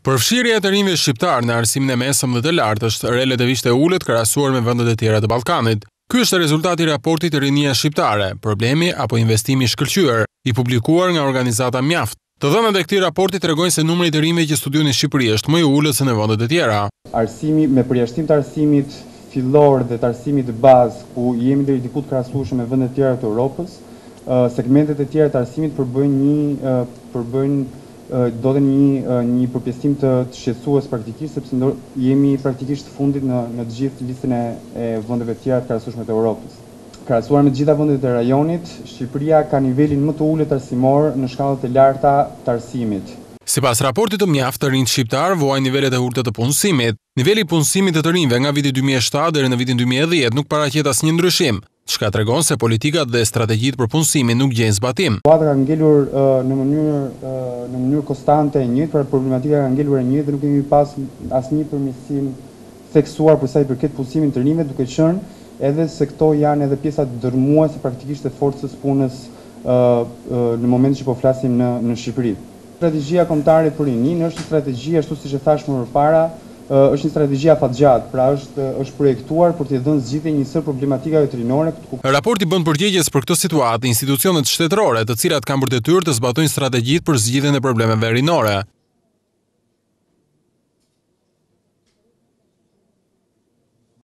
Përfshirja e të rinjve shqiptar në arsimin e mesëm dhe të lartë është relativisht e ulët krahasuar me vendet e tjera të Ballkanit. Ky është rezultati i raportit të rinia shqiptare, problemi apo investimi i shkëlqyer, i publikuar nga organizata Mjaft. Të dhënat e këtij raporti tregojnë se numri i të rinjve që studiojnë në Shqipëri është më i ulët se në vendet e tjera. Arsimi me përjashtim të arsimit fillor dhe të arsimit bazë, ku jemi deri diku të krahasueshëm me vendet e tjera të Europës, segmentet e tjera të arsimit do të një përpjestim të shqetësues praktikisht, sepse jemi praktikisht fundit në të gjithë listën e vendeve të tjera të krahasueshme të Europës. Krahasuar me të gjitha vendet e rajonit, Shqipëria ka nivelin më të ulët arsimor në shkallat e larta të arsimit. Sipas raportit të Mjaft, të rinjt shqiptar vuajnë nivelet e ulta të punësimit. Niveli i punësimit të rinjve nga viti 2007 deri në vitin 2010 nuk paraqet asnjë ndryshim, çka tregon se politikat dhe strategjitë për punësimin nuk gjejnë zbatim. Situata ka ngelur në mënyrë konstante e njëjtë, pra problematika ka ngelur e njëjtë dhe nuk kemi pas asnjë përmirësim theksuar për sa i përket punësimit të rinjve, duke qenë edhe se këto janë edhe pjesa dërmuese praktikisht e forcës punës në momentin që po flasim në Shqipëri. Strategjia kombëtare për rinin është një strategji, ashtu siç e thash më parë, është një strategji afatgjatë, pra është projektuar për të dhënë zgjidhje një sër problematikave të rinore. Raporti bën përgjegjës për këtë situatë institucionet shtetërore, të cilat kanë për detyrë të zbatojnë strategjitë për zgjidhjen e problemeve rinore.